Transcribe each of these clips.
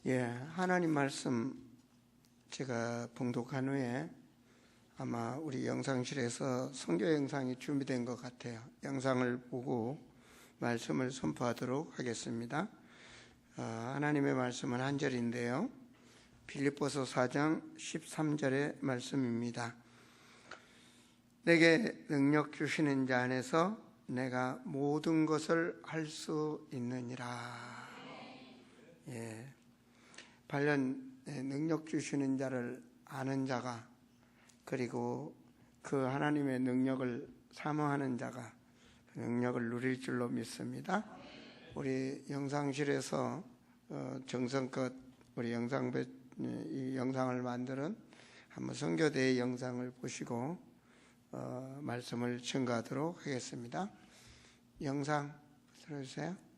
예, 하나님 말씀 제가 봉독한 후에 아마 우리 영상실에서 선교 영상이 준비된 것 같아요. 영상을 보고 말씀을 선포하도록 하겠습니다. 하나님의 말씀은 한 절인데요. 빌립보서 4장 13절의 말씀입니다. 내게 능력 주시는 자 안에서 내가 모든 것을 할 수 있느니라. 예. 반면 능력 주시는 자를 아는 자가, 그리고 그 하나님의 능력을 사모하는 자가 그 능력을 누릴 줄로 믿습니다. 우리 영상실에서 정성껏 우리 이 영상을 만드는 한번 선교대의 영상을 보시고 말씀을 증거하도록 하겠습니다. 영상 들어주세요.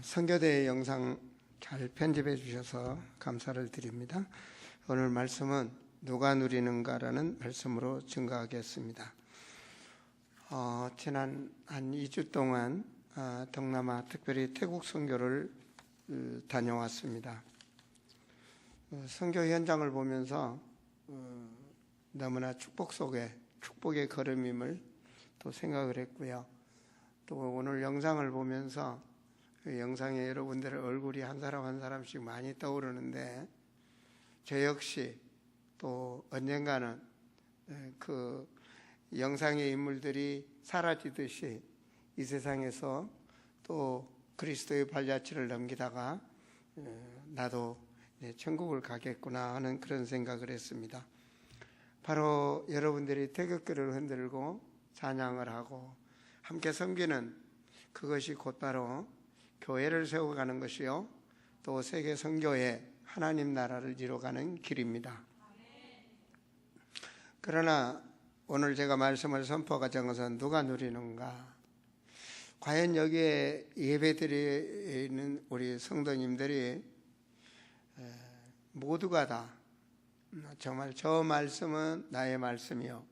선교대 영상 잘 편집해 주셔서 감사를 드립니다. 오늘 말씀은 누가 누리는가라는 말씀으로 증거하겠습니다. 지난 한 2주 동안 동남아, 특별히 태국 선교를 다녀왔습니다. 선교 현장을 보면서 너무나 축복 속에 축복의 걸음임을 또 생각을 했고요. 또 오늘 영상을 보면서 그 영상에 여러분들의 얼굴이 한 사람 한 사람씩 많이 떠오르는데 저 역시 또 언젠가는 그 영상의 인물들이 사라지듯이 이 세상에서 또 그리스도의 발자취를 넘기다가 나도 천국을 가겠구나 하는 그런 생각을 했습니다. 바로 여러분들이 태극기를 흔들고 찬양을 하고 함께 섬기는 그것이 곧바로 교회를 세워가는 것이요 또 세계 선교의 하나님 나라를 이루어가는 길입니다. 그러나 오늘 제가 말씀을 선포하자는 것은 누가 누리는가? 과연 여기에 예배드리는 우리 성도님들이 모두가 다 정말 저 말씀은 나의 말씀이요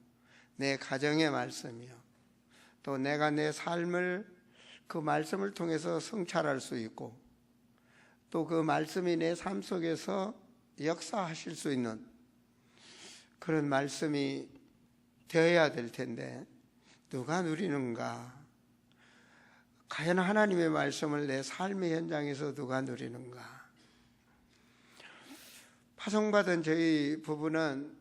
내 가정의 말씀이요 또 내가 내 삶을 그 말씀을 통해서 성찰할 수 있고 또 그 말씀이 내 삶 속에서 역사하실 수 있는 그런 말씀이 되어야 될 텐데 누가 누리는가? 과연 하나님의 말씀을 내 삶의 현장에서 누가 누리는가? 파송받은 저희 부부는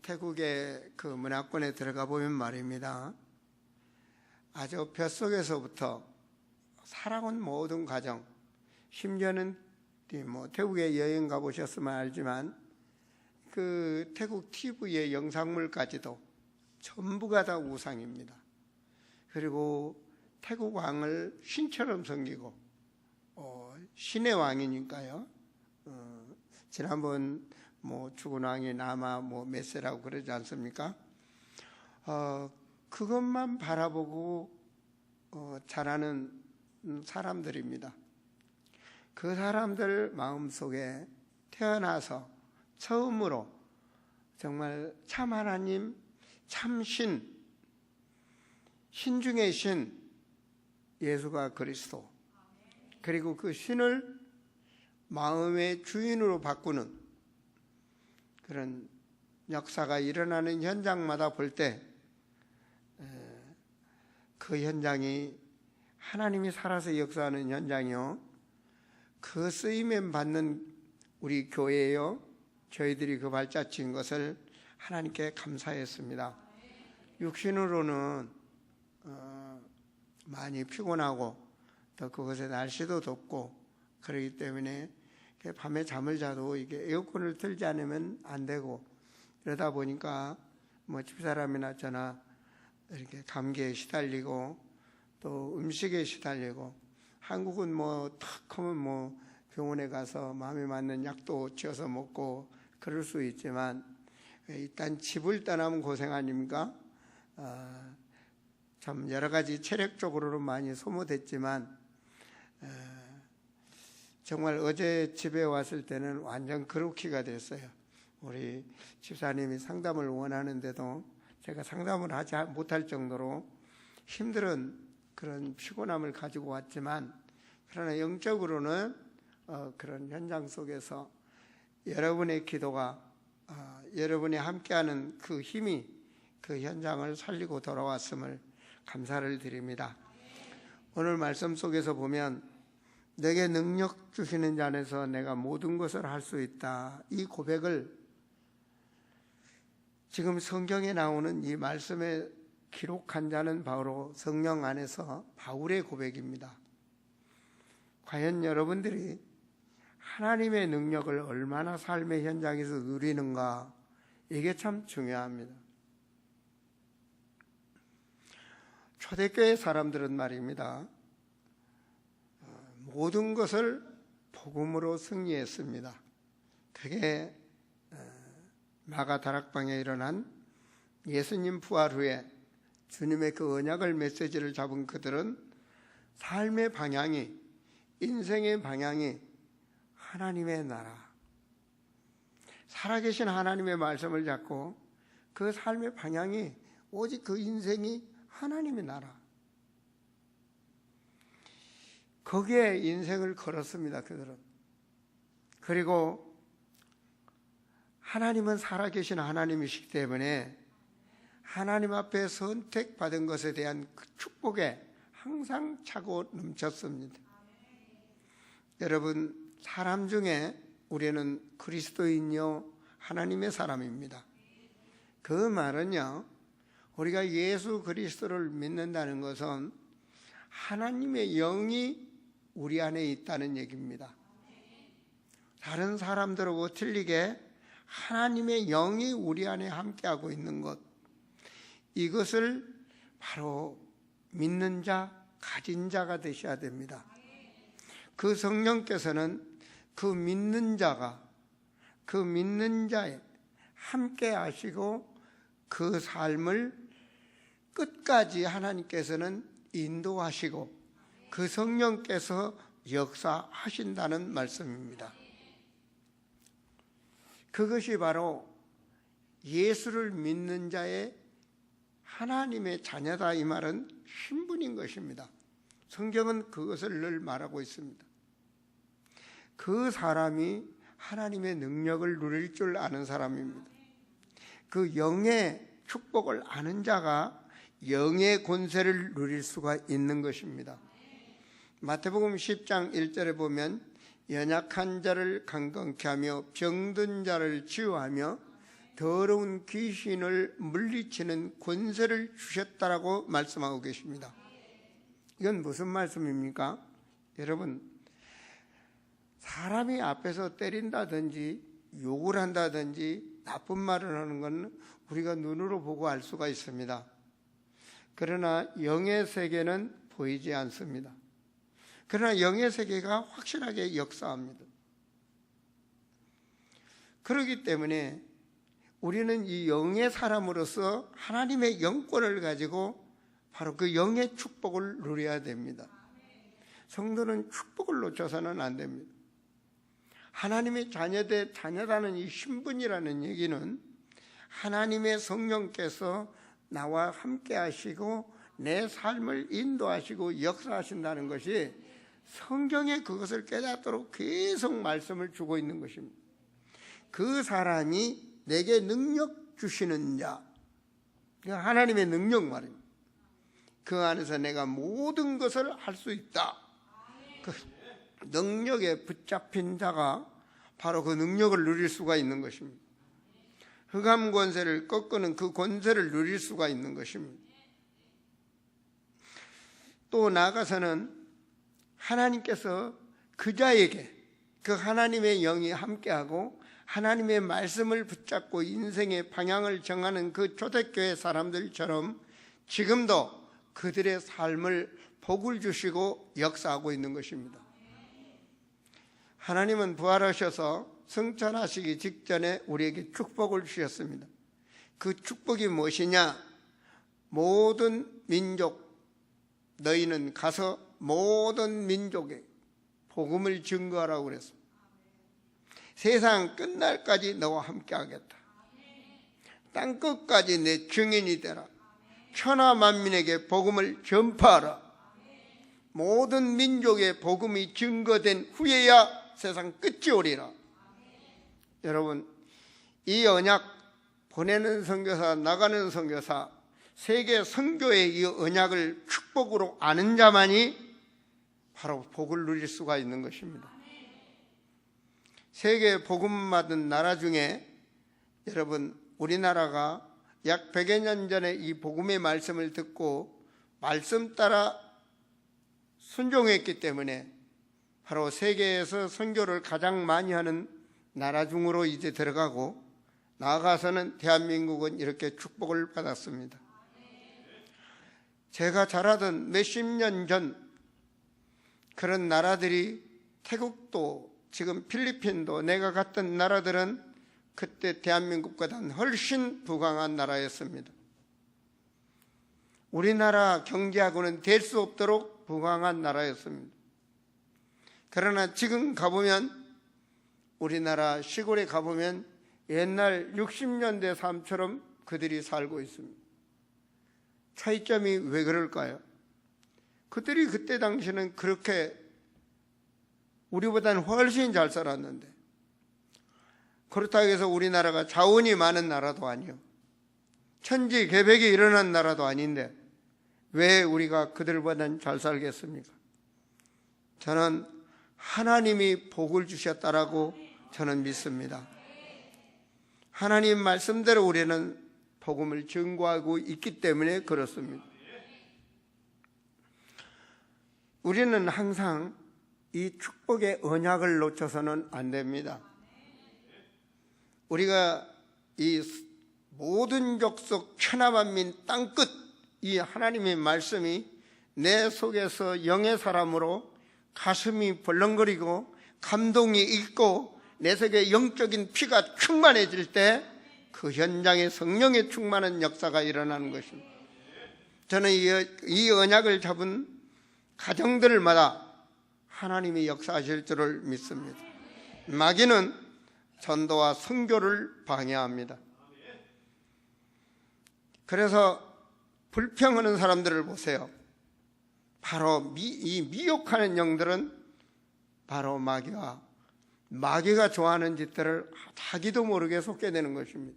태국의 그 문화권에 들어가 보면 말입니다. 아주 뱃속에서부터 살아온 모든 과정, 심지어는 태국에 여행 가보셨으면 알지만 그 태국 TV의 영상물까지도 전부가 다 우상입니다. 그리고 태국 왕을 신처럼 섬기고 신의 왕이니까요. 지난번 죽은 왕이 나마 메세라고 그러지 않습니까? 그것만 바라보고 자라는 사람들입니다. 그 사람들 마음속에 태어나서 처음으로 정말 참 하나님, 참 신, 신 중의 신, 예수가 그리스도, 그리고 그 신을 마음의 주인으로 바꾸는 그런 역사가 일어나는 현장마다 볼 때 그 현장이 하나님이 살아서 역사하는 현장이요 그 쓰임을 받는 우리 교회요 저희들이 그 발자취인 것을 하나님께 감사했습니다. 육신으로는 많이 피곤하고 또 그것에 날씨도 덥고 그렇기 때문에 밤에 잠을 자도 이게 에어컨을 틀지 않으면 안 되고 그러다 보니까 집사람이나 저나 이렇게 감기에 시달리고 또 음식에 시달리고 한국은 탁 하면 병원에 가서 마음에 맞는 약도 지어서 먹고 그럴 수 있지만 일단 집을 떠나면 고생 아닙니까? 참 여러 가지 체력적으로는 많이 소모됐지만 정말 어제 집에 왔을 때는 완전 그루키가 됐어요. 우리 집사님이 상담을 원하는데도 제가 상담을 하지 못할 정도로 힘든 그런 피곤함을 가지고 왔지만 그러나 영적으로는 그런 현장 속에서 여러분의 기도가 여러분이 함께하는 그 힘이 그 현장을 살리고 돌아왔음을 감사를 드립니다. 오늘 말씀 속에서 보면 내게 능력 주시는 자 안에서 내가 모든 것을 할 수 있다. 이 고백을 지금 성경에 나오는 이 말씀에 기록한 자는 바로 성령 안에서 바울의 고백입니다. 과연 여러분들이 하나님의 능력을 얼마나 삶의 현장에서 누리는가 이게 참 중요합니다. 초대교회 사람들은 말입니다. 모든 것을 복음으로 승리했습니다. 그게 마가다락방에 일어난 예수님 부활 후에 주님의 그 언약을 메시지를 잡은 그들은 삶의 방향이 인생의 방향이 하나님의 나라, 살아계신 하나님의 말씀을 잡고 그 삶의 방향이 오직 그 인생이 하나님의 나라, 거기에 인생을 걸었습니다. 그들은. 그리고 하나님은 살아계신 하나님이시기 때문에 하나님 앞에 선택받은 것에 대한 그 축복에 항상 차고 넘쳤습니다. 여러분, 사람 중에 우리는 그리스도인요 하나님의 사람입니다. 그 말은요, 우리가 예수 그리스도를 믿는다는 것은 하나님의 영이 우리 안에 있다는 얘기입니다. 다른 사람들하고 틀리게 하나님의 영이 우리 안에 함께하고 있는 것, 이것을 바로 믿는 자, 가진 자가 되셔야 됩니다. 그 성령께서는 그 믿는 자가, 그 믿는 자에 함께 하시고 그 삶을 끝까지 하나님께서는 인도하시고 그 성령께서 역사하신다는 말씀입니다. 그것이 바로 예수를 믿는 자의 하나님의 자녀다, 이 말은 신분인 것입니다. 성경은 그것을 늘 말하고 있습니다. 그 사람이 하나님의 능력을 누릴 줄 아는 사람입니다. 그 영의 축복을 아는 자가 영의 권세를 누릴 수가 있는 것입니다. 마태복음 10장 1절에 보면 연약한 자를 강건케 하며 병든 자를 치유하며 더러운 귀신을 물리치는 권세를 주셨다라고 말씀하고 계십니다. 이건 무슨 말씀입니까? 여러분, 사람이 앞에서 때린다든지 욕을 한다든지 나쁜 말을 하는 건 우리가 눈으로 보고 알 수가 있습니다. 그러나 영의 세계는 보이지 않습니다. 그러나 영의 세계가 확실하게 역사합니다. 그렇기 때문에 우리는 이 영의 사람으로서 하나님의 영권을 가지고 바로 그 영의 축복을 누려야 됩니다. 성도는 축복을 놓쳐서는 안 됩니다. 하나님의 자녀다는 이 신분이라는 얘기는 하나님의 성령께서 나와 함께 하시고 내 삶을 인도하시고 역사하신다는 것이 성경에 그것을 깨닫도록 계속 말씀을 주고 있는 것입니다. 그 사람이 내게 능력 주시는 자, 하나님의 능력 말입니다. 그 안에서 내가 모든 것을 할 수 있다. 그 능력에 붙잡힌 자가 바로 그 능력을 누릴 수가 있는 것입니다. 흑암 권세를 꺾는 그 권세를 누릴 수가 있는 것입니다. 또 나아가서는 하나님께서 그 자에게 그 하나님의 영이 함께하고 하나님의 말씀을 붙잡고 인생의 방향을 정하는 그 초대교회 사람들처럼 지금도 그들의 삶을 복을 주시고 역사하고 있는 것입니다. 하나님은 부활하셔서 승천하시기 직전에 우리에게 축복을 주셨습니다. 그 축복이 무엇이냐? 모든 민족, 너희는 가서 모든 민족에 복음을 증거하라고 그랬습니다. 세상 끝날까지 너와 함께 하겠다. 땅 끝까지 내 증인이 되라. 천하 만민에게 복음을 전파하라. 모든 민족의 복음이 증거된 후에야 세상 끝이 오리라. 여러분, 이 언약, 보내는 선교사, 나가는 선교사, 세계 선교의 이 언약을 축복으로 아는 자만이 바로 복을 누릴 수가 있는 것입니다. 세계 복음 받은 나라 중에 여러분, 우리나라가 약 100여 년 전에 이 복음의 말씀을 듣고 말씀 따라 순종했기 때문에 바로 세계에서 선교를 가장 많이 하는 나라 중으로 이제 들어가고, 나아가서는 대한민국은 이렇게 축복을 받았습니다. 제가 자라던 몇십 년 전 그런 나라들이, 태국도 지금 필리핀도 내가 갔던 나라들은 그때 대한민국보다는 훨씬 부강한 나라였습니다. 우리나라 경제하고는 될 수 없도록 부강한 나라였습니다. 그러나 지금 가보면, 우리나라 시골에 가보면 옛날 60년대 삶처럼 그들이 살고 있습니다. 차이점이 왜 그럴까요? 그들이 그때 당시는 그렇게 우리보다는 훨씬 잘 살았는데, 그렇다고 해서 우리나라가 자원이 많은 나라도 아니요, 천지개벽이 일어난 나라도 아닌데 왜 우리가 그들보다는 잘 살겠습니까? 저는 하나님이 복을 주셨다라고 저는 믿습니다. 하나님 말씀대로 우리는 복음을 증거하고 있기 때문에 그렇습니다. 우리는 항상 이 축복의 언약을 놓쳐서는 안 됩니다. 우리가 이 모든 족속 천하만민 땅끝, 이 하나님의 말씀이 내 속에서 영의 사람으로 가슴이 벌렁거리고 감동이 있고 내 속에 영적인 피가 충만해질 때 그 현장에 성령의 충만한 역사가 일어나는 것입니다. 저는 이 언약을 잡은 가정들마다 하나님이 역사하실 줄을 믿습니다. 마귀는 전도와 선교를 방해합니다. 그래서 불평하는 사람들을 보세요. 바로 이 미혹하는 영들은 바로 마귀가 좋아하는 짓들을 자기도 모르게 속게 되는 것입니다.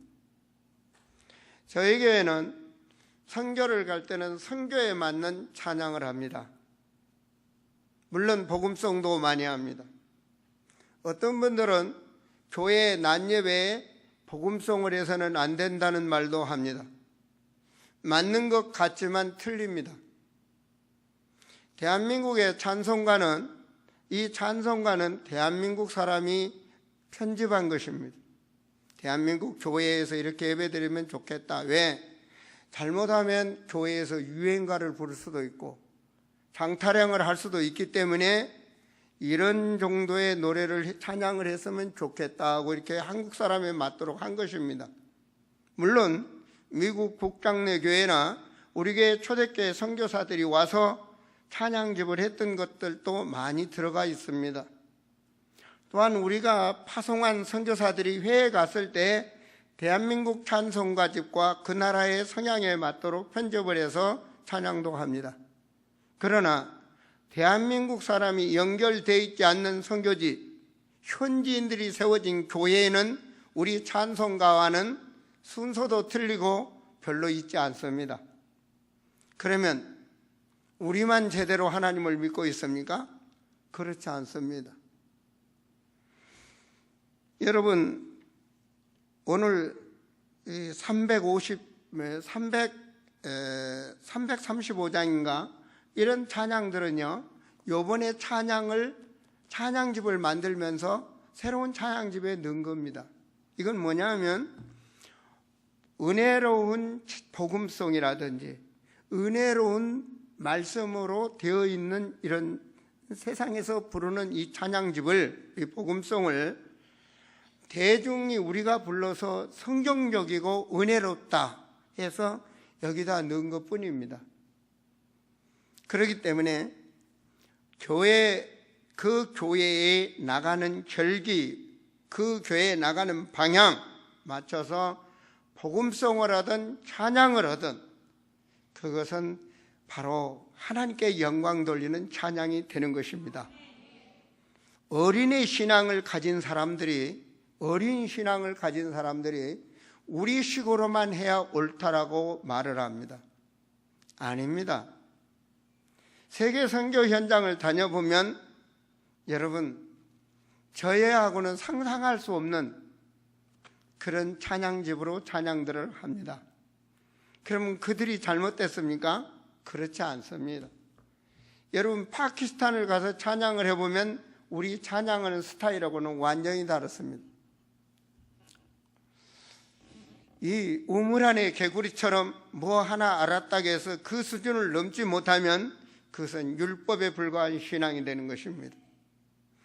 저희 교회는 선교를 갈 때는 선교에 맞는 찬양을 합니다. 물론 복음송도 많이 합니다. 어떤 분들은 교회 낮 예배에 복음송을 해서는 안 된다는 말도 합니다. 맞는 것 같지만 틀립니다. 대한민국의 찬송가는, 이 찬송가는 대한민국 사람이 편집한 것입니다. 대한민국 교회에서 이렇게 예배드리면 좋겠다. 왜? 잘못하면 교회에서 유행가를 부를 수도 있고 장타령을 할 수도 있기 때문에 이런 정도의 노래를 찬양을 했으면 좋겠다고 이렇게 한국 사람에 맞도록 한 것입니다. 물론 미국 북장내 교회나 우리 교회 초대교회 선교사들이 와서 찬양집을 했던 것들도 많이 들어가 있습니다. 또한 우리가 파송한 선교사들이 회에 갔을 때 대한민국 찬송가집과 그 나라의 성향에 맞도록 편집을 해서 찬양도 합니다. 그러나 대한민국 사람이 연결되어 있지 않는 선교지, 현지인들이 세워진 교회에는 우리 찬송가와는 순서도 틀리고 별로 있지 않습니다. 그러면 우리만 제대로 하나님을 믿고 있습니까? 그렇지 않습니다. 여러분, 오늘 335장인가 이런 찬양들은요, 요번에 찬양집을 만들면서 새로운 찬양집에 넣은 겁니다. 이건 뭐냐면 은혜로운 복음송이라든지 은혜로운 말씀으로 되어 있는 이런 세상에서 부르는 이 찬양집을, 이 복음송을 대중이 우리가 불러서 성경적이고 은혜롭다 해서 여기다 넣은 것 뿐입니다. 그렇기 때문에 그 교회에 나가는 결기, 그 교회에 나가는 방향 맞춰서 복음송을 하든 찬양을 하든 그것은 바로 하나님께 영광 돌리는 찬양이 되는 것입니다. 어린 신앙을 가진 사람들이 우리 식으로만 해야 옳다라고 말을 합니다. 아닙니다. 세계 선교 현장을 다녀보면 여러분, 저희하고는 상상할 수 없는 그런 찬양집으로 찬양들을 합니다. 그러면 그들이 잘못됐습니까? 그렇지 않습니다. 여러분, 파키스탄을 가서 찬양을 해보면 우리 찬양하는 스타일하고는 완전히 다릅니다. 이 우물 안의 개구리처럼 뭐 하나 알았다고 해서 그 수준을 넘지 못하면 그것은 율법에 불과한 신앙이 되는 것입니다.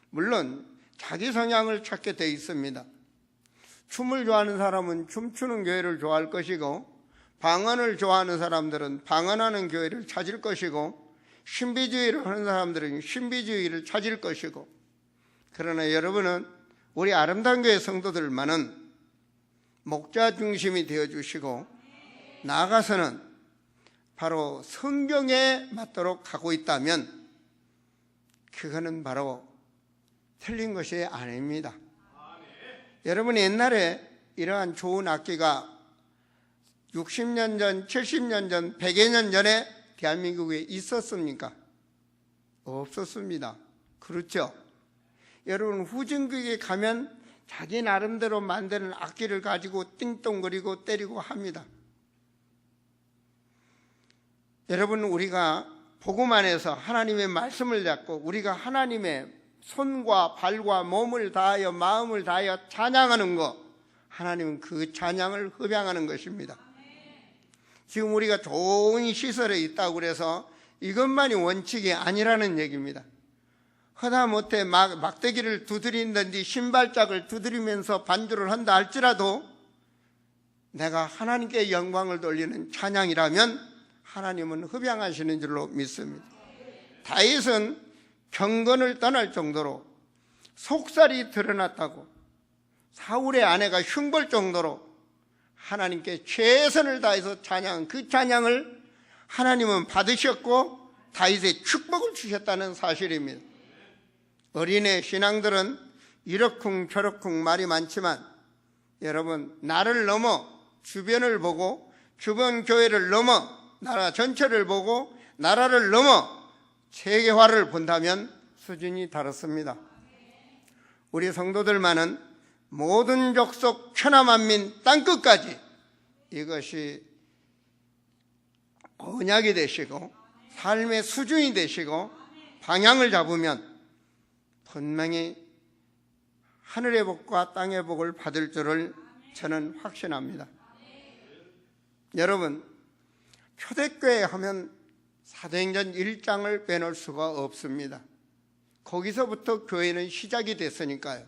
물론 자기 성향을 찾게 돼 있습니다. 춤을 좋아하는 사람은 춤추는 교회를 좋아할 것이고, 방언을 좋아하는 사람들은 방언하는 교회를 찾을 것이고, 신비주의를 하는 사람들은 신비주의를 찾을 것이고, 그러나 여러분은 우리 아름다운 교회 성도들만은 목자 중심이 되어주시고, 나아가서는 바로 성경에 맞도록 가고 있다면 그거는 바로 틀린 것이 아닙니다. 여러분, 옛날에 이러한 좋은 악기가 60년 전, 70년 전, 100여 년 전에 대한민국에 있었습니까? 없었습니다. 그렇죠? 여러분, 후진국에 가면 자기 나름대로 만드는 악기를 가지고 띵동거리고 때리고 합니다. 여러분, 우리가 복음 안에서 하나님의 말씀을 잡고 우리가 하나님의 손과 발과 몸을 다하여 마음을 다하여 찬양하는 것, 하나님은 그 찬양을 흡양하는 것입니다. 지금 우리가 좋은 시설에 있다고 그래서 이것만이 원칙이 아니라는 얘기입니다. 하다못해 막대기를 두드린다든지 신발짝을 두드리면서 반주를 한다 할지라도 내가 하나님께 영광을 돌리는 찬양이라면 하나님은 흡양하시는 줄로 믿습니다. 다윗은 경건을 떠날 정도로 속살이 드러났다고 사울의 아내가 흉볼 정도로 하나님께 최선을 다해서 찬양, 그 찬양을 하나님은 받으셨고 다윗의 축복을 주셨다는 사실입니다. 어린애 신앙들은 이러쿵 저러쿵 말이 많지만 여러분, 나를 넘어 주변을 보고 주변 교회를 넘어 나라 전체를 보고 나라를 넘어 세계화를 본다면 수준이 다릅니다. 우리 성도들만은 모든 족속 천하만민 땅끝까지 이것이 언약이 되시고 삶의 수준이 되시고 방향을 잡으면 분명히 하늘의 복과 땅의 복을 받을 줄을 저는 확신합니다. 여러분, 초대교회 하면 사도행전 1장을 빼놓을 수가 없습니다. 거기서부터 교회는 시작이 됐으니까요.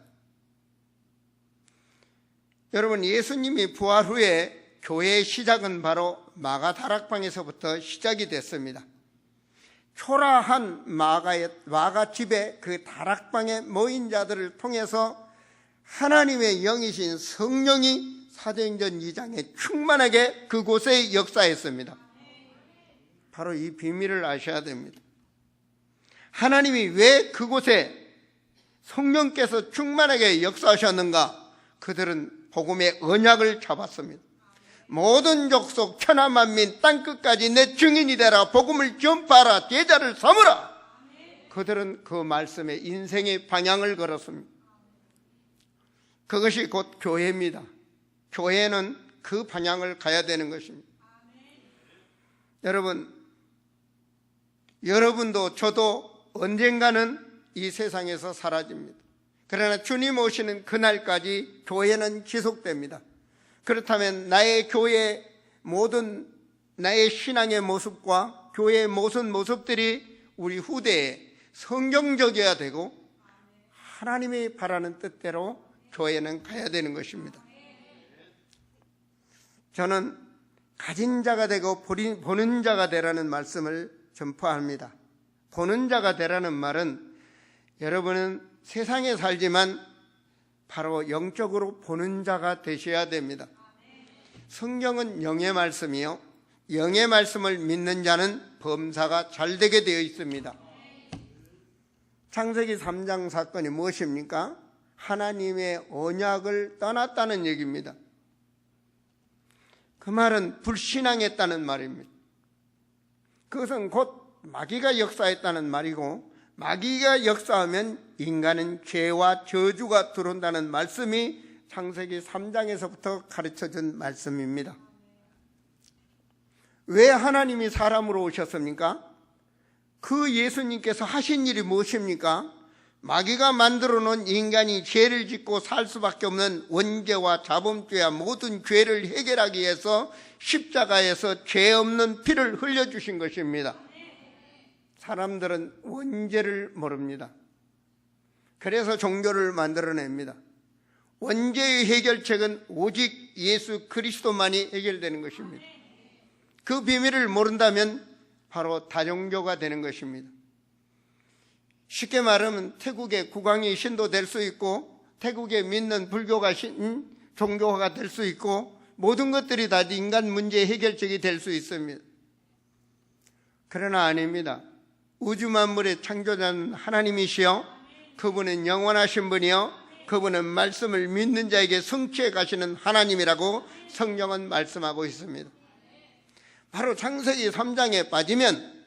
여러분, 예수님이 부활 후에 교회의 시작은 바로 마가 다락방에서부터 시작이 됐습니다. 초라한 마가 집에 그 다락방에 모인 자들을 통해서 하나님의 영이신 성령이 사도행전 2장에 충만하게 그곳에 역사했습니다. 바로 이 비밀을 아셔야 됩니다. 하나님이 왜 그곳에 성령께서 충만하게 역사하셨는가? 그들은 복음의 언약을 잡았습니다. 모든 족속 천하만민 땅끝까지 내 증인이 되라. 복음을 전파하라. 제자를 삼으라. 그들은 그 말씀에 인생의 방향을 걸었습니다. 그것이 곧 교회입니다. 교회는 그 방향을 가야 되는 것입니다. 여러분도 저도 언젠가는 이 세상에서 사라집니다. 그러나 주님 오시는 그날까지 교회는 지속됩니다. 그렇다면 나의 교회 모든 나의 신앙의 모습과 교회의 모든 모습들이 우리 후대에 성경적이어야 되고 하나님이 바라는 뜻대로 교회는 가야 되는 것입니다. 저는 가진 자가 되고 보는 자가 되라는 말씀을 전파합니다. 보는 자가 되라는 말은 여러분은 세상에 살지만 바로 영적으로 보는 자가 되셔야 됩니다. 성경은 영의 말씀이요, 영의 말씀을 믿는 자는 범사가 잘 되게 되어 있습니다. 창세기 3장 사건이 무엇입니까? 하나님의 언약을 떠났다는 얘기입니다. 그 말은 불신앙했다는 말입니다. 그것은 곧 마귀가 역사했다는 말이고, 마귀가 역사하면 인간은 죄와 저주가 들어온다는 말씀이 창세기 3장에서부터 가르쳐준 말씀입니다. 왜 하나님이 사람으로 오셨습니까? 그 예수님께서 하신 일이 무엇입니까? 마귀가 만들어 놓은 인간이 죄를 짓고 살 수밖에 없는 원죄와 자범죄와 모든 죄를 해결하기 위해서 십자가에서 죄 없는 피를 흘려주신 것입니다. 사람들은 원죄를 모릅니다. 그래서 종교를 만들어냅니다. 원죄의 해결책은 오직 예수 그리스도만이 해결되는 것입니다. 그 비밀을 모른다면 바로 다종교가 되는 것입니다. 쉽게 말하면 태국의 국왕이 신도 될 수 있고 태국에 믿는 불교가 종교화가 될 수 있고 모든 것들이 다 인간 문제의 해결책이 될 수 있습니다. 그러나 아닙니다. 우주 만물의 창조자는 하나님이시여 그분은 영원하신 분이요 그분은 말씀을 믿는 자에게 성취해 가시는 하나님이라고 성경은 말씀하고 있습니다. 바로 창세기 3장에 빠지면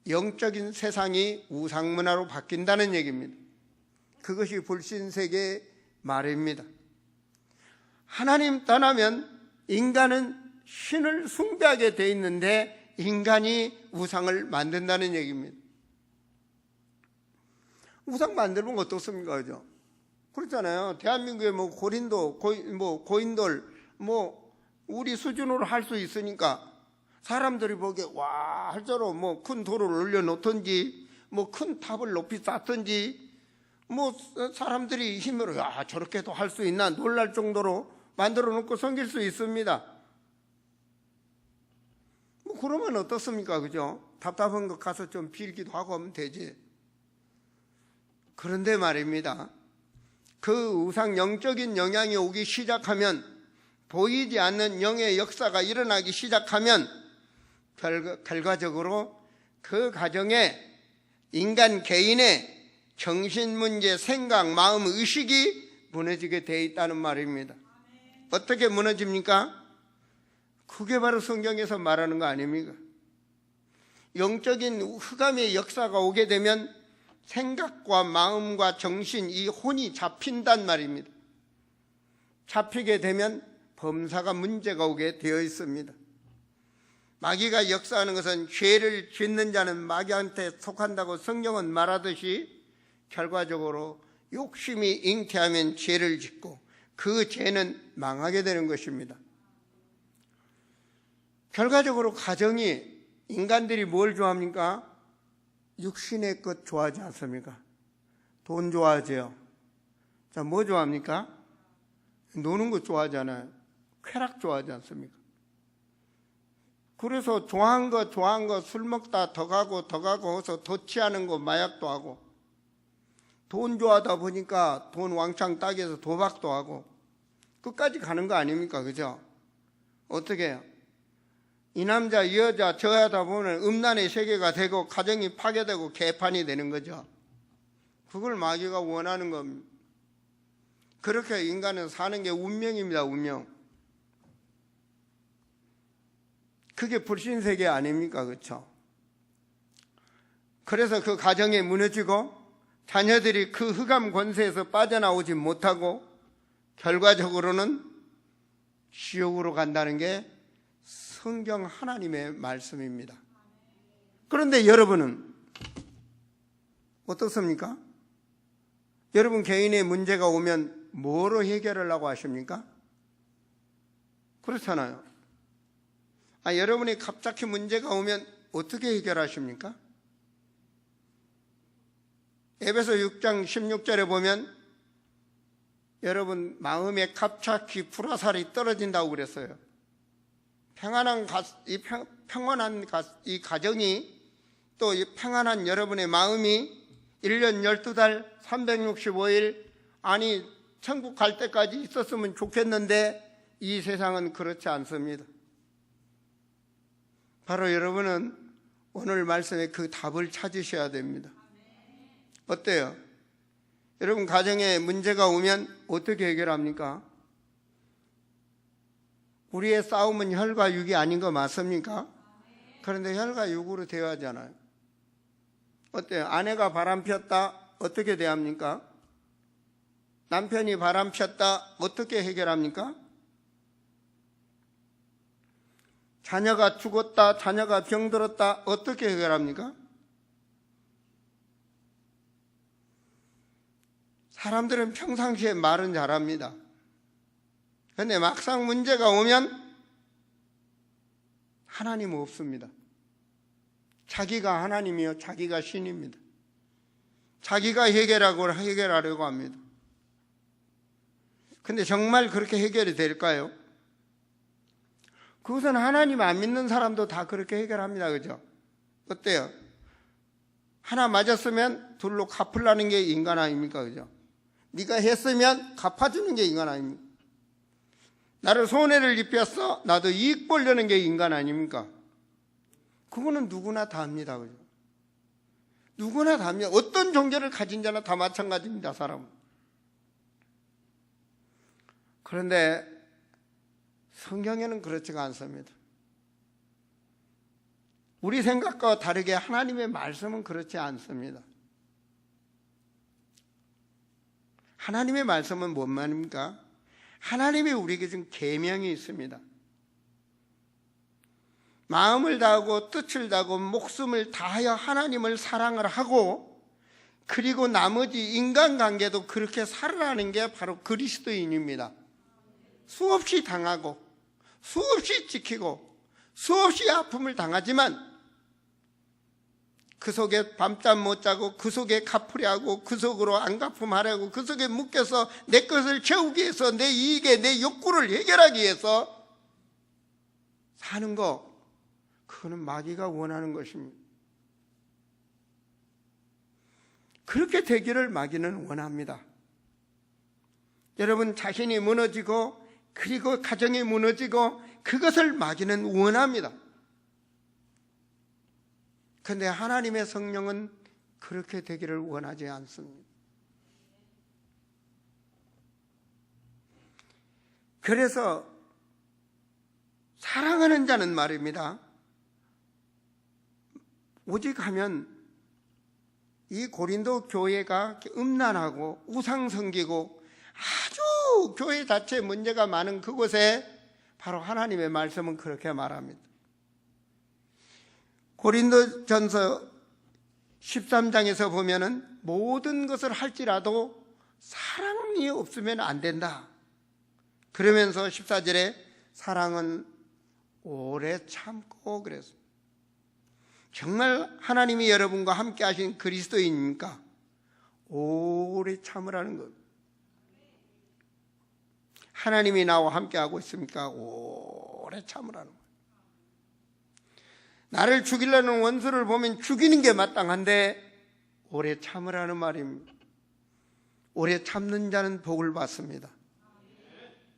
영적인 세상이 우상문화로 바뀐다는 얘기입니다. 그것이 불신세계의 말입니다. 하나님 떠나면 인간은 신을 숭배하게 돼 있는데 인간이 우상을 만든다는 얘기입니다. 우상 만들면 어떻습니까? 그죠? 그렇잖아요. 대한민국에 고인돌 우리 수준으로 할 수 있으니까 사람들이 보기에 와 할저로 큰 돌을 올려놓든지 큰 탑을 높이 쌓든지 사람들이 힘으로 야 저렇게도 할 수 있나 놀랄 정도로 만들어 놓고 섬길 수 있습니다. 그러면 어떻습니까? 그죠? 답답한 것 가서 좀 빌기도 하고 하면 되지. 그런데 말입니다. 그 우상 영적인 영향이 오기 시작하면 보이지 않는 영의 역사가 일어나기 시작하면 결과적으로 그 가정에 인간 개인의 정신문제, 생각, 마음, 의식이 무너지게 돼 있다는 말입니다. 어떻게 무너집니까? 그게 바로 성경에서 말하는 거 아닙니까? 영적인 흑암의 역사가 오게 되면 생각과 마음과 정신, 이 혼이 잡힌단 말입니다. 잡히게 되면 범사가 문제가 오게 되어 있습니다. 마귀가 역사하는 것은 죄를 짓는 자는 마귀한테 속한다고 성경은 말하듯이 결과적으로 욕심이 잉태하면 죄를 짓고 그 죄는 망하게 되는 것입니다. 결과적으로 가정이 인간들이 뭘 좋아합니까? 육신의 것 좋아하지 않습니까? 돈 좋아하죠. 자, 뭐 좋아합니까? 노는 것 좋아하잖아요. 쾌락 좋아하지 않습니까? 그래서 좋아한 거 술 먹다 더 가고 해서 더 취하는 거 마약도 하고 돈 좋아하다 보니까 돈 왕창 따기 위해서 도박도 하고 끝까지 가는 거 아닙니까? 그죠? 어떻게 해요? 이 남자 이 여자 저 하다 보면 음란의 세계가 되고 가정이 파괴되고 개판이 되는 거죠. 그걸 마귀가 원하는 겁니다. 그렇게 인간은 사는 게 운명입니다. 운명. 그게 불신세계 아닙니까? 그렇죠? 그래서 그 가정이 무너지고 자녀들이 그 흑암 권세에서 빠져나오지 못하고 결과적으로는 지옥으로 간다는 게 성경 하나님의 말씀입니다. 그런데 여러분은 어떻습니까? 여러분 개인의 문제가 오면 뭐로 해결하려고 하십니까? 그렇잖아요. 여러분이 갑자기 문제가 오면 어떻게 해결하십니까? 에베소 6장 16절에 보면 여러분 마음에 갑자기 불화살이 떨어진다고 그랬어요. 평안한 이 가정이 또 이 평안한 여러분의 마음이 1년 12달 365일 천국 갈 때까지 있었으면 좋겠는데 이 세상은 그렇지 않습니다. 바로 여러분은 오늘 말씀에 그 답을 찾으셔야 됩니다. 어때요? 여러분 가정에 문제가 오면 어떻게 해결합니까? 우리의 싸움은 혈과 육이 아닌 거 맞습니까? 그런데 혈과 육으로 대화하잖아요. 어때요? 아내가 바람 폈다 어떻게 대합니까? 남편이 바람 폈다 어떻게 해결합니까? 자녀가 죽었다 자녀가 병들었다 어떻게 해결합니까? 사람들은 평상시에 말은 잘합니다. 그런데 막상 문제가 오면 하나님은 없습니다. 자기가 하나님이요 자기가 신입니다. 자기가 해결하려고 합니다. 근데 정말 그렇게 해결이 될까요? 그것은 하나님 안 믿는 사람도 다 그렇게 해결합니다. 그죠? 어때요? 하나 맞았으면 둘로 갚으려는 게 인간 아닙니까? 그죠? 네가 했으면 갚아주는 게 인간 아닙니까? 나를 손해를 입혔어, 나도 이익 보려는 게 인간 아닙니까? 그거는 누구나 다 합니다. 그죠? 누구나 다 합니다. 어떤 종교를 가진 자나 다 마찬가지입니다. 사람은. 그런데 성경에는 그렇지가 않습니다. 우리 생각과 다르게 하나님의 말씀은 그렇지 않습니다. 하나님의 말씀은 뭔 말입니까? 하나님이 우리에게 준 계명이 있습니다. 마음을 다하고 뜻을 다하고 목숨을 다하여 하나님을 사랑을 하고, 그리고 나머지 인간관계도 그렇게 살아가는 게 바로 그리스도인입니다. 수없이 당하고 수없이 지키고 수없이 아픔을 당하지만 그 속에 밤잠 못 자고 그 속에 갚으려 하고 그 속으로 안 갚음하려고 그 속에 묶여서 내 것을 채우기 위해서 내 이익에 내 욕구를 해결하기 위해서 사는 거, 그거는 마귀가 원하는 것입니다. 그렇게 되기를 마귀는 원합니다. 여러분, 자신이 무너지고 그리고 가정이 무너지고 그것을 마귀는 원합니다. 그런데 하나님의 성령은 그렇게 되기를 원하지 않습니다. 그래서 사랑하는 자는 말입니다, 오직 하면 이 고린도 교회가 음란하고 우상 섬기고 아주 교회 자체에 문제가 많은 그곳에 바로 하나님의 말씀은 그렇게 말합니다. 고린도전서 13장에서 보면은 모든 것을 할지라도 사랑이 없으면 안 된다. 그러면서 14절에 사랑은 오래 참고 그랬습니다. 정말 하나님이 여러분과 함께 하신 그리스도인입니까? 오래 참으라는 것. 하나님이 나와 함께 하고 있습니까? 오래 참으라는 것. 나를 죽이려는 원수를 보면 죽이는 게 마땅한데 오래 참으라는 말입니다. 오래 참는 자는 복을 받습니다.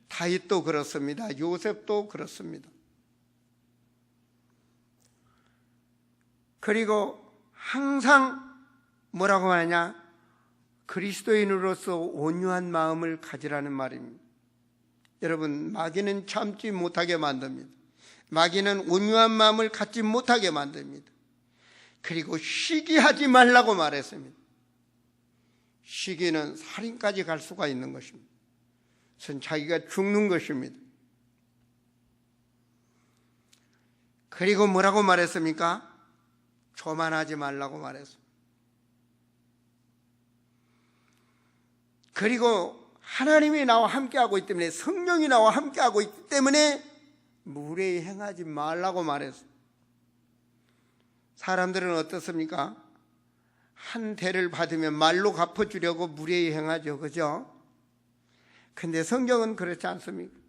다윗도 그렇습니다. 요셉도 그렇습니다. 그리고 항상 뭐라고 하냐? 그리스도인으로서 온유한 마음을 가지라는 말입니다. 여러분, 마귀는 참지 못하게 만듭니다. 마귀는 온유한 마음을 갖지 못하게 만듭니다. 그리고 시기하지 말라고 말했습니다. 시기는 살인까지 갈 수가 있는 것입니다. 그것은 자기가 죽는 것입니다. 그리고 뭐라고 말했습니까? 교만하지 말라고 말했습니다. 그리고 하나님이 나와 함께하고 있기 때문에, 성령이 나와 함께하고 있기 때문에 무례히 행하지 말라고 말했습니다. 사람들은 어떻습니까? 한 대를 받으면 말로 갚아주려고 무례히 행하죠. 그죠? 근데 성경은 그렇지 않습니까?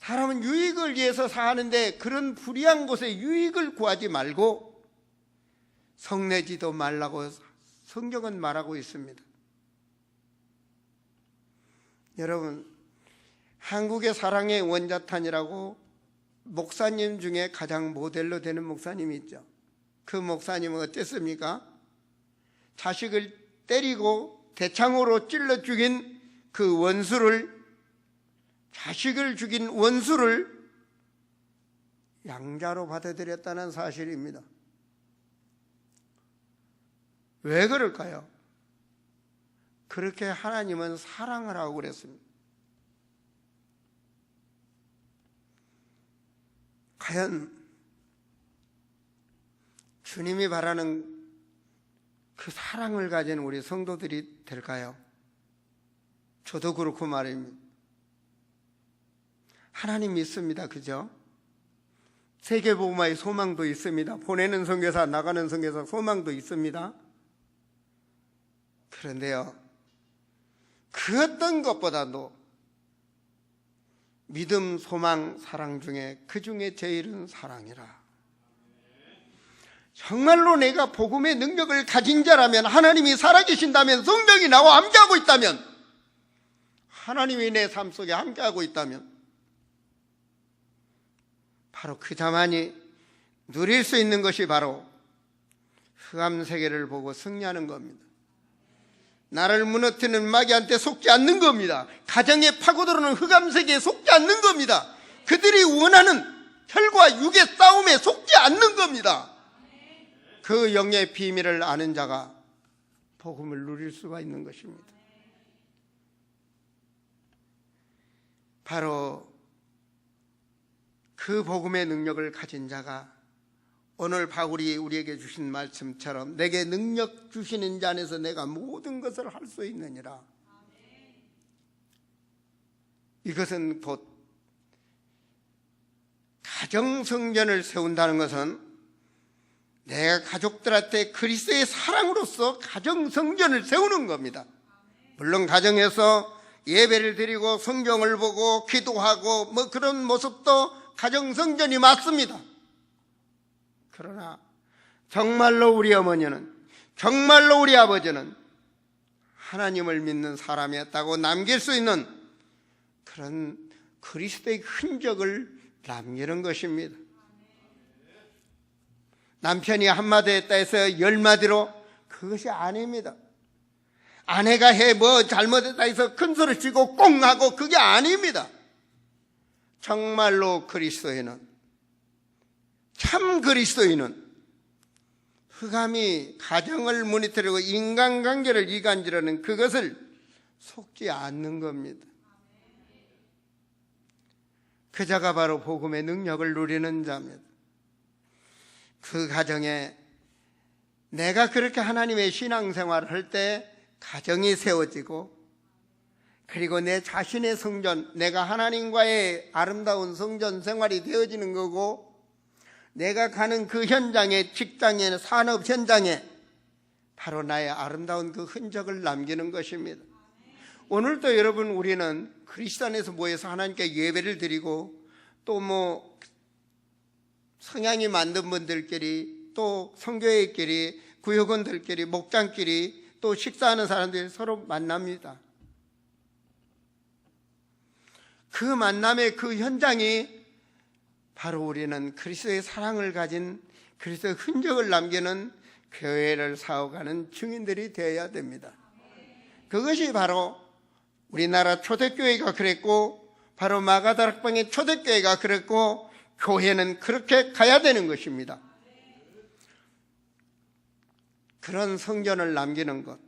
사람은 유익을 위해서 사는데 그런 불의한 곳에 유익을 구하지 말고 성내지도 말라고 성경은 말하고 있습니다. 여러분, 한국의 사랑의 원자탄이라고 목사님 중에 가장 모델로 되는 목사님이 있죠. 그 목사님은 어땠습니까? 자식을 때리고 대창으로 찔러 죽인 그 원수를, 자식을 죽인 원수를 양자로 받아들였다는 사실입니다. 왜 그럴까요? 그렇게 하나님은 사랑을 하고 그랬습니다. 과연 주님이 바라는 그 사랑을 가진 우리 성도들이 될까요? 저도 그렇고 말입니다. 하나님 믿습니다. 그죠? 세계복음화의 소망도 있습니다. 보내는 선교사, 나가는 선교사 소망도 있습니다. 그런데요, 그 어떤 것보다도 믿음, 소망, 사랑 중에 그 중에 제일은 사랑이라. 정말로 내가 복음의 능력을 가진 자라면, 하나님이 살아계신다면, 성령이 나와 함께하고 있다면, 하나님이 내 삶 속에 함께하고 있다면 바로 그 자만이 누릴 수 있는 것이 바로 흑암 세계를 보고 승리하는 겁니다. 나를 무너뜨리는 마귀한테 속지 않는 겁니다. 가정에 파고들어오는 흑암 세계에 속지 않는 겁니다. 그들이 원하는 혈과 육의 싸움에 속지 않는 겁니다. 그 영의 비밀을 아는 자가 복음을 누릴 수가 있는 것입니다. 바로 그 복음의 능력을 가진 자가 오늘 바울이 우리에게 주신 말씀처럼 내게 능력 주시는 자 안에서 내가 모든 것을 할 수 있느니라. 이것은 곧 가정성전을 세운다는 것은 내가 가족들한테 그리스도의 사랑으로서 가정성전을 세우는 겁니다. 물론 가정에서 예배를 드리고 성경을 보고 기도하고 그런 모습도 가정성전이 맞습니다. 그러나 정말로 우리 어머니는, 정말로 우리 아버지는 하나님을 믿는 사람이었다고 남길 수 있는 그런 그리스도의 흔적을 남기는 것입니다. 남편이 한마디 했다 해서 10마디로 그것이 아닙니다. 아내가 해 잘못했다 해서 큰 소리 치고 꽁 하고 그게 아닙니다. 정말로 그리스도인은, 참 그리스도인은 흑암이 가정을 무너뜨리고 인간관계를 이간질하는 그것을 속지 않는 겁니다. 그 자가 바로 복음의 능력을 누리는 자입니다. 그 가정에 내가 그렇게 하나님의 신앙생활을 할 때 가정이 세워지고, 그리고 내 자신의 성전, 내가 하나님과의 아름다운 성전 생활이 되어지는 거고, 내가 가는 그 현장에, 직장에, 산업 현장에 바로 나의 아름다운 그 흔적을 남기는 것입니다. 오늘도 여러분, 우리는 그리스도 안에서 모여서 하나님께 예배를 드리고, 또 성향이 맞는 분들끼리, 또 성교회끼리, 구역원들끼리, 목장끼리, 또 식사하는 사람들이 서로 만납니다. 그 만남의 그 현장이 바로 우리는 그리스도의 사랑을 가진, 그리스도의 흔적을 남기는 교회를 세워가는 증인들이 되어야 됩니다. 그것이 바로 우리나라 초대교회가 그랬고, 바로 마가다락방의 초대교회가 그랬고, 교회는 그렇게 가야 되는 것입니다. 그런 성전을 남기는 것,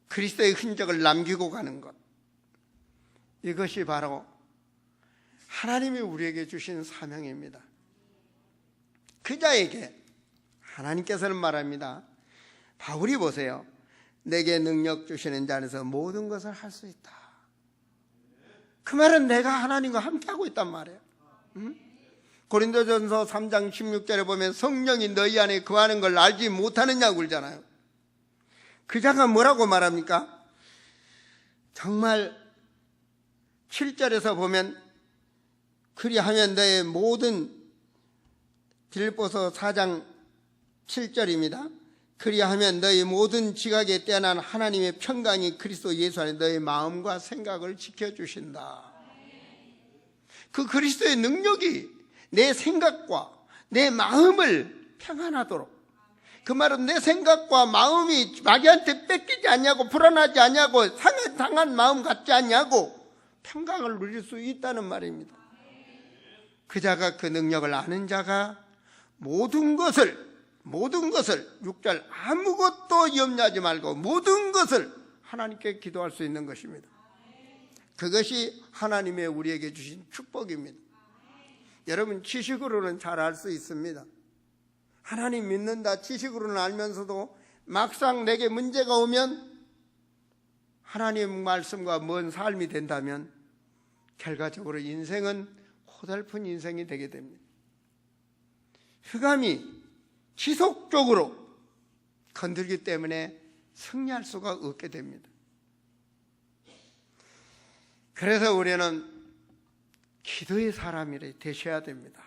그리스도의 흔적을 남기고 가는 것, 이것이 바로 하나님이 우리에게 주신 사명입니다. 그자에게 하나님께서는 말합니다. 바울이 보세요. 내게 능력 주시는 자 안에서 모든 것을 할 수 있다. 그 말은 내가 하나님과 함께하고 있단 말이에요. 고린도전서 3장 16절에 보면 성령이 너희 안에 거하는 걸 알지 못하느냐고 그러잖아요. 그 자가 뭐라고 말합니까? 정말 7절에서 보면 그리하면 너의 모든, 빌립보서 4장 7절입니다. 그리하면 너희 모든 지각에 뛰어난 하나님의 평강이 그리스도 예수 안에 너희 마음과 생각을 지켜주신다. 그 그리스도의 능력이 내 생각과 내 마음을 평안하도록, 그 말은 내 생각과 마음이 마귀한테 뺏기지 않냐고, 불안하지 않냐고, 상한 마음 갖지 않냐고 평강을 누릴 수 있다는 말입니다. 그 자가, 그 능력을 아는 자가 모든 것을 6절 아무것도 염려하지 말고 모든 것을 하나님께 기도할 수 있는 것입니다. 그것이 하나님의 우리에게 주신 축복입니다. 여러분, 지식으로는 잘 알 수 있습니다. 하나님 믿는다 지식으로는 알면서도 막상 내게 문제가 오면 하나님 말씀과 먼 삶이 된다면 결과적으로 인생은 고달픈 인생이 되게 됩니다. 흑암이 지속적으로 건들기 때문에 승리할 수가 없게 됩니다. 그래서 우리는 기도의 사람이 되셔야 됩니다.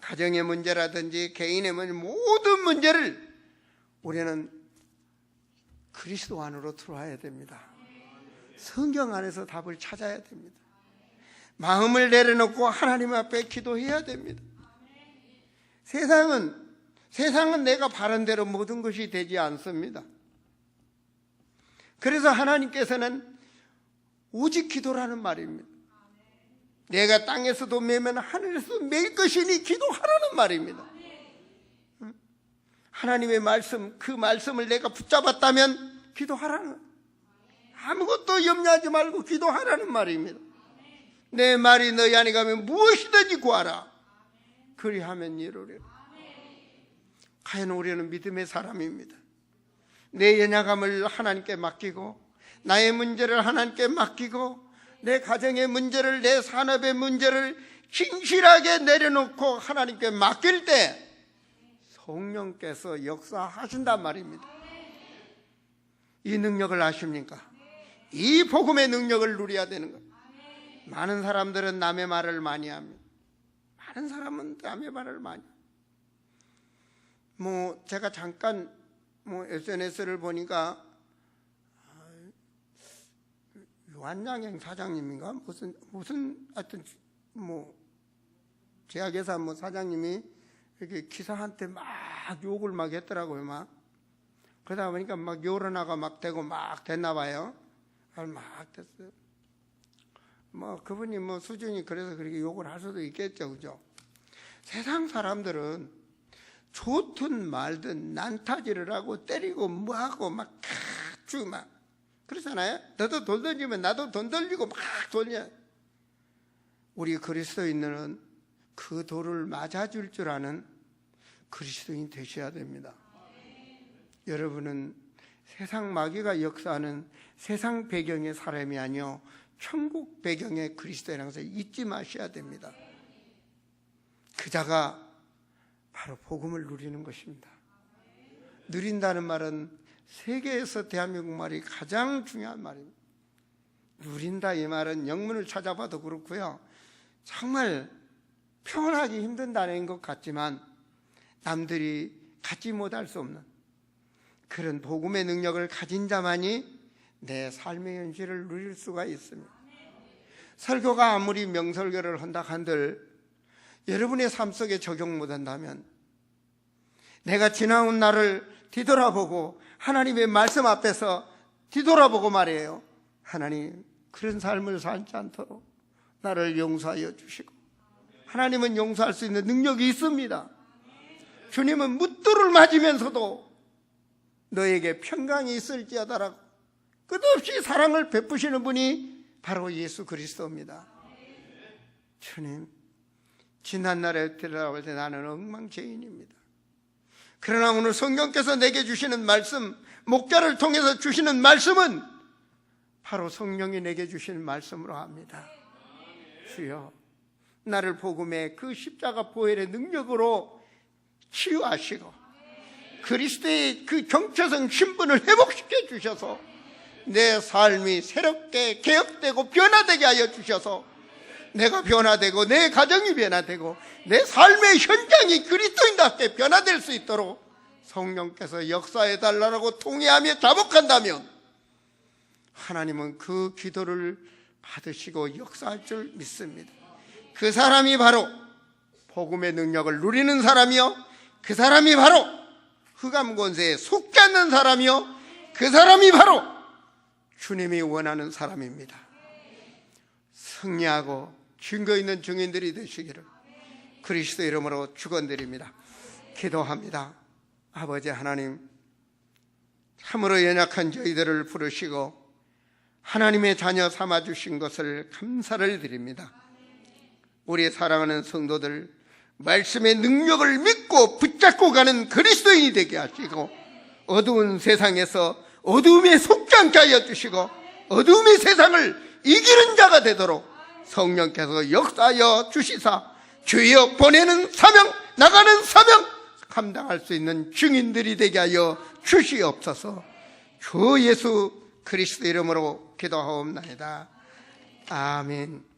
가정의 문제라든지 개인의 문제, 모든 문제를 우리는 그리스도 안으로 들어와야 됩니다. 성경 안에서 답을 찾아야 됩니다. 마음을 내려놓고 하나님 앞에 기도해야 됩니다. 세상은 내가 바른 대로 모든 것이 되지 않습니다. 그래서 하나님께서는 오직 기도라는 말입니다. 내가 땅에서도 매면 하늘에서도 매일 것이니 기도하라는 말입니다. 하나님의 말씀, 그 말씀을 내가 붙잡았다면 기도하라는, 아무것도 염려하지 말고 기도하라는 말입니다. 내 말이 너희 안에 가면 무엇이든지 구하라. 그리하면 이루리라. 과연 우리는 믿음의 사람입니다. 내 연약함을 하나님께 맡기고, 나의 문제를 하나님께 맡기고, 내 가정의 문제를, 내 산업의 문제를 진실하게 내려놓고 하나님께 맡길 때 성령께서 역사하신단 말입니다. 이 능력을 아십니까? 이 복음의 능력을 누려야 되는 것. 많은 사람들은 남의 말을 많이 합니다. 많은 사람은 남의 말을 많이 합니다. 제가 잠깐 SNS를 보니까 요한양행 사장님인가 무슨 하여튼 제약회사 사장님이 이렇게 기사한테 막 욕을 막 했더라고요. 막 그러다 보니까 막 여론화가 막 되고 막 됐나 봐요. 막 됐어요. 그분이 수준이 그래서 그렇게 욕을 할 수도 있겠죠, 그죠? 세상 사람들은 좋든 말든 난타질을 하고 때리고 뭐하고 막 그렇잖아요. 너도 돌 던지면 나도 돈 던지고 막 돌려. 우리 그리스도인들은 그 돌을 맞아줄 줄 아는 그리스도인 되셔야 됩니다. 여러분은 세상 마귀가 역사하는 세상 배경의 사람이 아니요 천국 배경의 그리스도인이라는 것을 잊지 마셔야 됩니다. 그 자가 바로 복음을 누리는 것입니다. 누린다는 말은 세계에서 대한민국 말이 가장 중요한 말입니다. 누린다 이 말은 영문을 찾아봐도 그렇고요. 정말 표현하기 힘든다는 것 같지만 남들이 갖지 못할 수 없는 그런 복음의 능력을 가진 자만이 내 삶의 현실을 누릴 수가 있습니다. 설교가 아무리 명설교를 한다 한들 여러분의 삶 속에 적용 못한다면 내가 지나온 날을 뒤돌아보고 하나님의 말씀 앞에서 뒤돌아보고 말이에요. 하나님, 그런 삶을 살지 않도록 나를 용서하여 주시고, 하나님은 용서할 수 있는 능력이 있습니다. 주님은 묻돌을 맞으면서도 너에게 평강이 있을지어다라고 끝없이 사랑을 베푸시는 분이 바로 예수 그리스도입니다. 주님, 지난날에 들어볼 때 나는 엉망죄인입니다. 그러나 오늘 성령께서 내게 주시는 말씀, 목자를 통해서 주시는 말씀은 바로 성령이 내게 주시는 말씀으로 합니다. 주여, 나를 복음의 그 십자가 보혈의 능력으로 치유하시고 그리스도의 그 정체성 신분을 회복시켜 주셔서 내 삶이 새롭게 개혁되고 변화되게 하여 주셔서 내가 변화되고 내 가정이 변화되고 내 삶의 현장이 그리스도인답게 변화될 수 있도록 성령께서 역사해달라고 통회하며 자복한다면 하나님은 그 기도를 받으시고 역사할 줄 믿습니다. 그 사람이 바로 복음의 능력을 누리는 사람이요, 그 사람이 바로 흑암 권세에 속지 않는 사람이요, 그 사람이 바로 주님이 원하는 사람입니다. 승리하고 증거 있는 증인들이 되시기를 그리스도 이름으로 축원드립니다. 기도합니다. 아버지 하나님, 참으로 연약한 저희들을 부르시고 하나님의 자녀 삼아주신 것을 감사를 드립니다. 우리의 사랑하는 성도들, 말씀의 능력을 믿고 붙잡고 가는 그리스도인이 되게 하시고 어두운 세상에서 어두움에 속지 않게 하여 주시고 어두움의 세상을 이기는 자가 되도록 성령께서 역사하여 주시사 주여 보내는 사명, 나가는 사명 감당할 수 있는 증인들이 되게 하여 주시옵소서. 주 예수 그리스도 이름으로 기도하옵나이다. 아멘.